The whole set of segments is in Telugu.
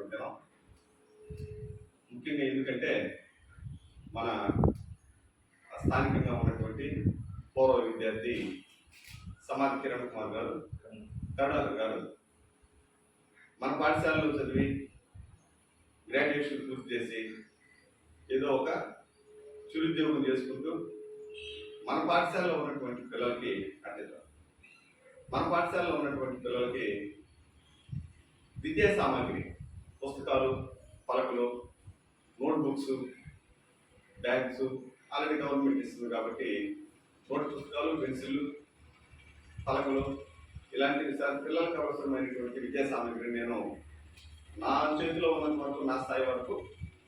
చేసుకున్నటువంటి దినం. ముఖ్యంగా ఎందుకంటే మన స్థానికంగా ఉన్నటువంటి పూర్వ విద్యార్థి సమాధి కిరణ్ కుమార్ గారు, కరుణాకర్ గారు మన పాఠశాలలో చదివి గ్రాడ్యుయేషన్ పూర్తి చేసి ఏదో ఒక చిరుద్యోగం చేసుకుంటూ మన పాఠశాలలో ఉన్నటువంటి పిల్లలకి విద్యా సామాగ్రి, పుస్తకాలు, పలకలు, నోట్బుక్స్, బ్యాగ్స్ ఆల్రెడీ గవర్నమెంట్ ఇస్తుంది కాబట్టి నోట్ పుస్తకాలు, పెన్సిళ్ళు, పలకలు ఇలాంటి పిల్లలకు అవసరమైనటువంటి విద్యా సామాగ్రి నేను నా చేతిలో ఉన్నంత వరకు, నా స్థాయి వరకు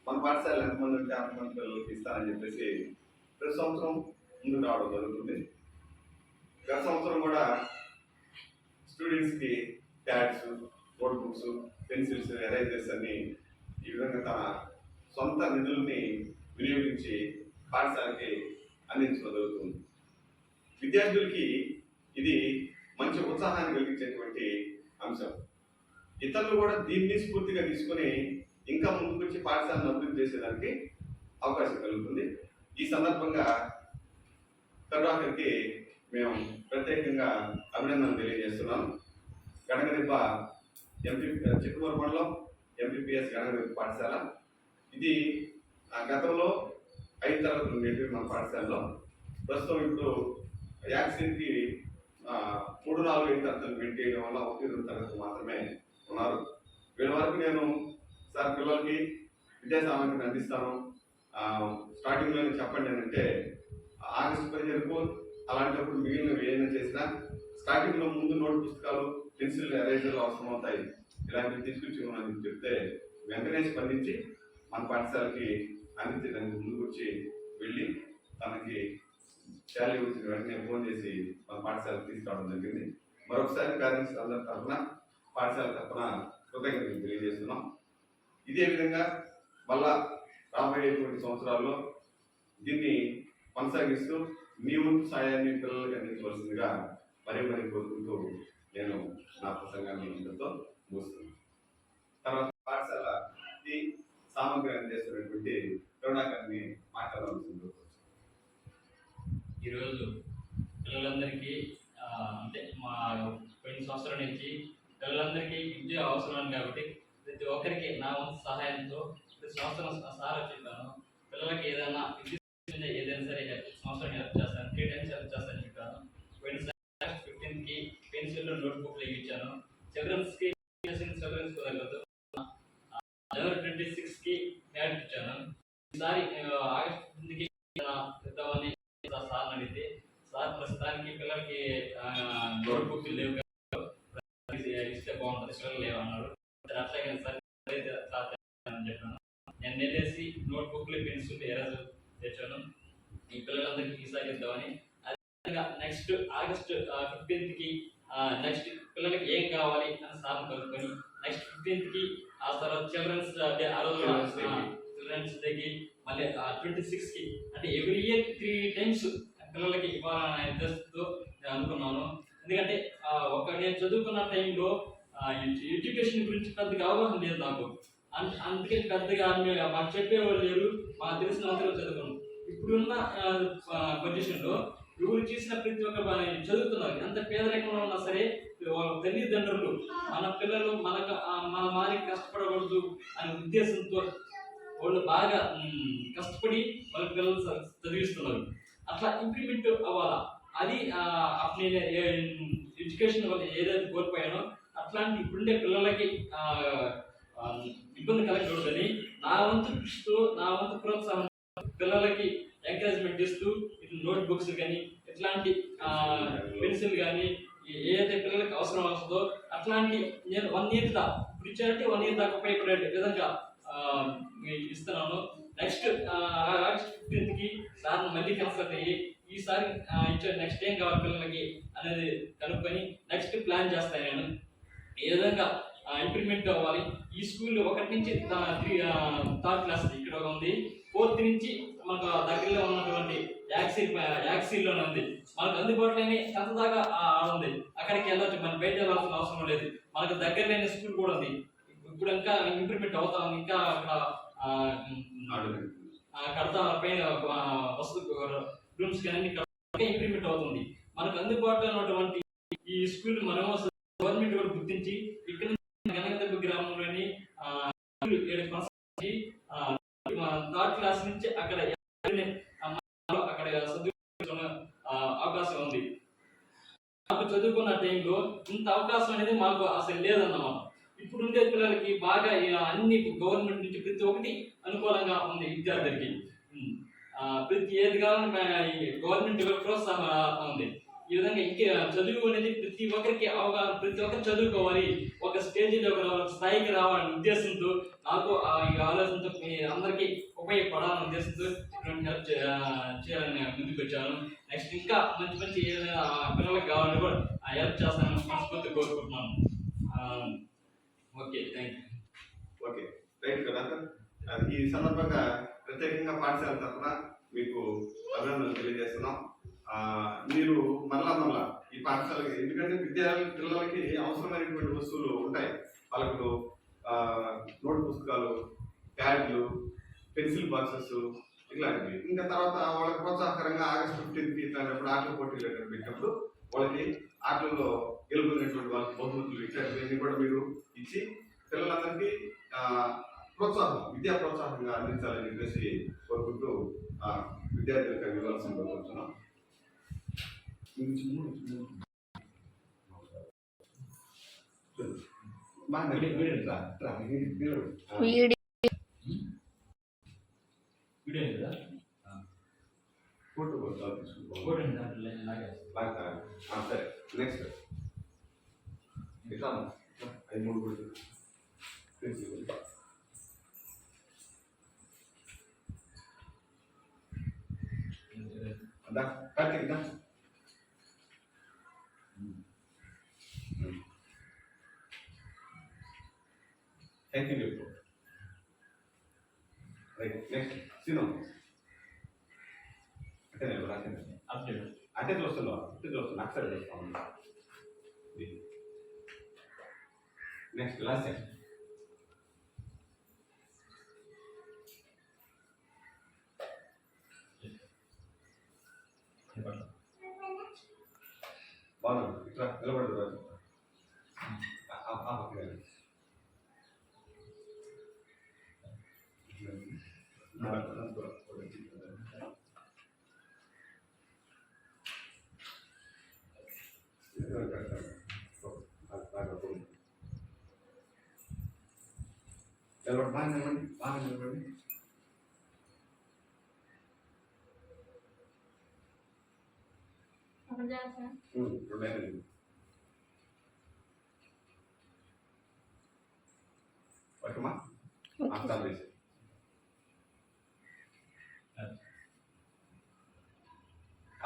మన పాఠశాలలో ఎంతమంది ఉంటే అంతమంది పిల్లలకి ఇస్తానని చెప్పేసి ప్రతి సంవత్సరం ముందుకు రావడం జరుగుతుంది. గత సంవత్సరం కూడా స్టూడెంట్స్కి ప్యాడ్స్, నోట్బుక్స్, పెన్సిల్స్, ఎరేజర్స్ అన్ని ఈ విధంగా తన సొంత నిధుల్ని వినియోగించి పాఠశాలకి అందించడం జరుగుతుంది. విద్యార్థులకి ఇది మంచి ఉత్సాహాన్ని కలిగించేటువంటి అంశం. ఇతరులు కూడా దీన్ని స్ఫూర్తిగా తీసుకుని ఇంకా ముందుకు వచ్చి పాఠశాలను అభివృద్ధి చేసేదానికి అవకాశం కలుగుతుంది. ఈ సందర్భంగా కరుణాకర్కి మేము ప్రత్యేకంగా అభినందనలు తెలియజేస్తున్నాం. గణగదిబ్బ చిత్తూరు మండలం ఎంపీపీఎస్ గణగదిబ్బ పాఠశాల ఇది గతంలో 5 తరగతులు ఉండేవి మన పాఠశాలలో. ప్రస్తుతం ఇప్పుడు యాక్సిడెంట్కి 3, 4, 5 తరగతులు మెయింటైన్ చేయడం వల్ల 1, 2 తరగతులు మాత్రమే ఉన్నారు. వీళ్ళ వరకు నేను సార్ పిల్లలకి విద్యా సామాగ్రిని అందిస్తాను, స్టార్టింగ్లోనే చెప్పండి అని అంటే ఆగస్టు 15కు అలాంటప్పుడు మిగిలినవి ఏదైనా చేసినా స్టార్టింగ్లో ముందు నోట్ పుస్తకాలు, పెన్సిల్, ఎరేజర్లు అవసరం అవుతాయి, ఇలాంటివి తీసుకొచ్చి అని చెప్తే వెంటనే స్పందించి మన పాఠశాలకి అందించడానికి ముందుకు వచ్చి వెళ్ళి తనకి శాలరీ వచ్చిన వెంటనే ఫోన్ చేసి మన పాఠశాలకు తీసుకురావడం జరిగింది. మరొకసారి పేరెంట్స్ అందరి తరఫున, పాఠశాల తరఫున కృతజ్ఞతలు తెలియజేస్తున్నాం. ఇదే విధంగా మళ్ళా రాబోయేటువంటి సంవత్సరాల్లో దీన్ని కొనసాగిస్తూ మీ వంతు సాయాన్ని పిల్లలకి అందించవలసిందిగా మరీ కోరుకుంటూ నేను నా ప్రసంగాన్ని ఇంతతో ముగిస్తున్నాను. తర్వాత పాఠశాలకి సామగ్రి అందిస్తున్నటువంటి కరుణాకర్ని మాట్లాడవలసింది. ఈరోజు పిల్లలందరికీ అంటే మా పోయిన సంవత్సరం నుంచి పిల్లలందరికీ విద్య అవసరం కాబట్టి ప్రతి ఒక్కరికి నా వంతు సహాయంతో ప్రతి సంవత్సరం సార్ చెప్పాను. పిల్లలకి ఏదైనా విద్య ఏదైనా సరే సంవత్సరం హెల్ప్ చేస్తాను, 3 times హెల్ప్ చేస్తానని చెప్పాను. పోయిన 15కి పెన్సిల్, నోట్బుక్లు ఇచ్చాను. చిల్డ్రన్స్కి చిల్డ్రన్స్ కుదరలేదు. జనవరి 26కి హ్యాడ్ ఇచ్చాను. ఈసారి ఆగస్టు 15కి ఇద్దామని సార్ అడిగితే సార్ ప్రస్తుతానికి పిల్లలకి నోట్బుక్ లేవు ఇస్తే బాగుంటుంది, పిల్లలు లేవు అన్నాడు. అట్లాగే సార్ అని చెప్పాను. నేను వెళ్ళేసి నోట్బుక్లు, పెన్సిల్, ఎరేజర్ తెచ్చాను. ఈ పిల్లలందరికీ ఈసారి ఇద్దామని. అదేవిధంగా నెక్స్ట్ ఆగస్టు 15కి నెక్స్ట్ పిల్లలకి ఏం కావాలి అని సార్ కలుపుకొని నెక్స్ట్ 15కి ఆ తర్వాత చిల్డ్రన్స్ డే, ఆ రోజు చిల్డ్రన్స్ డేకి మళ్ళీ 26కి అంటే ఎవ్రీ ఇయర్ 3 times పిల్లలకి ఇవ్వాలనే ఉద్దేశంతో నేను అనుకున్నాను. ఎందుకంటే నేను చదువుకున్న టైంలో ఎడ్యుకేషన్ గురించి పెద్దగా అవగాహన లేదు నాకు. అందుకే పెద్దగా మాకు చెప్పేవాళ్ళు లేరు, మాకు తెలిసినంతలో చదువుకున్నాం. ఇప్పుడున్న పొజిషన్లో ఎవరు చేసిన ప్రతి ఒక్క చదువుతున్నారు. ఎంత పేదరికంలో ఉన్నా సరే వాళ్ళ తల్లిదండ్రులు మన పిల్లలు మన మారి కష్టపడకూడదు అనే ఉద్దేశంతో వాళ్ళు బాగా కష్టపడి వాళ్ళ పిల్లలు చదివిస్తున్నారు. అట్లా ఇంప్లిమెంట్ అవ్వాలా. అది నేను ఎడ్యుకేషన్ వల్ల ఏదైతే కోల్పోయానో అట్లాంటి ఇప్పుడుండే పిల్లలకి ఇబ్బంది కలగకూడదని నా వంతు కృషితో, నా వంతు ప్రోత్సాహం పిల్లలకి ఎంకరేజ్మెంట్ ఇస్తూ ఇటు నోట్బుక్స్ కానీ ఇట్లాంటి పెన్సిల్ కానీ ఏదైతే పిల్లలకి అవసరం వస్తుందో అట్లాంటి నేను 1 year దాకా ఇప్పుడు ఇచ్చారంటే 1 year దాకా ఉపయోగపడే విధంగా ఇస్తున్నాను. నెక్స్ట్ ఆగస్ట్ 15కి సార్ మళ్ళీ కన్సల్ట్ అయ్యి ఈసారి ఇచ్చే నెక్స్ట్ ఏం కావాలి పిల్లలకి అనేది కనుక్కొని నెక్స్ట్ ప్లాన్ చేస్తాను. నేను ఏ విధంగా ఇంప్లిమెంట్ అవ్వాలి. ఈ స్కూల్ 1 నుంచి 3rd క్లాస్ ఇక్కడ ఉంది, 4th నుంచి మనకు దగ్గరలో ఉన్నటువంటి యాక్సిల్లోనే ఉంది. మనకు అందుబాటులోనే 10th దాకా ఉంది. అక్కడికి వెళ్ళొచ్చు, మన బయట వెళ్ళాల్సిన అవసరం లేదు. మనకు దగ్గరలోనే స్కూల్ కూడా ఉంది. ఇప్పుడు ఇంకా ఇంప్రూవ్మెంట్ అవుతా ఉంది. ఇంకా అక్కడ ఆర్డర్ కడతా పైన వస్తు రూమ్స్ కానీ ఇంకా ఇంప్రూవ్మెంట్ అవుతుంది. మనకు అందుబాటులో ఉన్నటువంటి ఈ స్కూల్ మనము గవర్నమెంట్ కూడా గుర్తించి ఇక్కడ గనగదెబ్బ గ్రామంలోని కొనసాగించి థర్డ్ క్లాస్ నుంచి అక్కడ అక్కడ చదువుకునే అవకాశం ఉంది. మాకు చదువుకున్న టైంలో ఇంత అవకాశం అనేది మాకు అసలు లేదన్నమాట. ఇప్పుడు ఉండే పిల్లలకి బాగా అన్ని గవర్నమెంట్ నుంచి ప్రతి ఒక్కటి అనుకూలంగా ఉంది విద్యార్థులకి. ప్రతి ఏది కావాలన్నా గవర్నమెంట్ ప్రోత్సాహం ఉంది. ఈ విధంగా ఇంకే చదువు అనేది ప్రతి ఒక్కరికి అవగాహన, ప్రతి ఒక్కరు చదువుకోవాలి, ఒక స్టేజ్లో ఒక స్థాయికి రావాలనే ఉద్దేశంతో నాకు ఈ ఆలోచనతో అందరికీ ఉపయోగపడాలనే ఉద్దేశంతో ఇటువంటి హెల్ప్ చేయాలని ముందుకు వచ్చాను. నెక్స్ట్ ఇంకా మంచి మంచి ఏదైనా పిల్లలకు కావాలని కూడా హెల్ప్ చేస్తానని మనస్ఫూర్తి కోరుకుంటున్నాను. Okay, thank you. Okay, right కదా. ఈ సందర్భంగా ప్రత్యేకంగా పాఠశాల తరఫున మీకు అభినందనలు తెలియజేస్తున్నాం. మీరు మళ్ళా ఈ పాఠశాలకి, ఎందుకంటే పిల్లలకి అవసరమైనటువంటి వస్తువులు ఉంటాయి. వాళ్ళకు నోట్ పుస్తకాలు, ప్యాడ్లు, పెన్సిల్ బాక్సెస్ ఇట్లాంటివి. ఇంకా తర్వాత వాళ్ళకి ప్రోత్సాహకరంగా ఆగస్టు 15కి ఇట్లాంటప్పుడు ఆటల పోటీలు పెట్టినప్పుడు వాళ్ళకి ఆటల్లో గెలుపొందినటువంటి వాళ్ళకి బహుమతులు ఇట్లాంటివన్నీ కూడా మీరు ఇచ్చి పిల్లలందరికీ విద్యా ప్రోత్సాహంగా అందించాలని చెప్పేసి కోరుకుంటూ విద్యార్థులకు ఇవ్వాల్సిన కోరుకుంటున్నాం. సరే, నెక్స్ట్ ఇట్లా 5-3 కూడా కార్తీక్ దా. Thank you. Right, next scene. అంటే చూస్తున్నా అక్షర చూస్తాను. Next last section. బాగున్నాను, ఇట్లా నిలబడదు. బాగా నిలబడి ఓకేమా.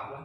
apa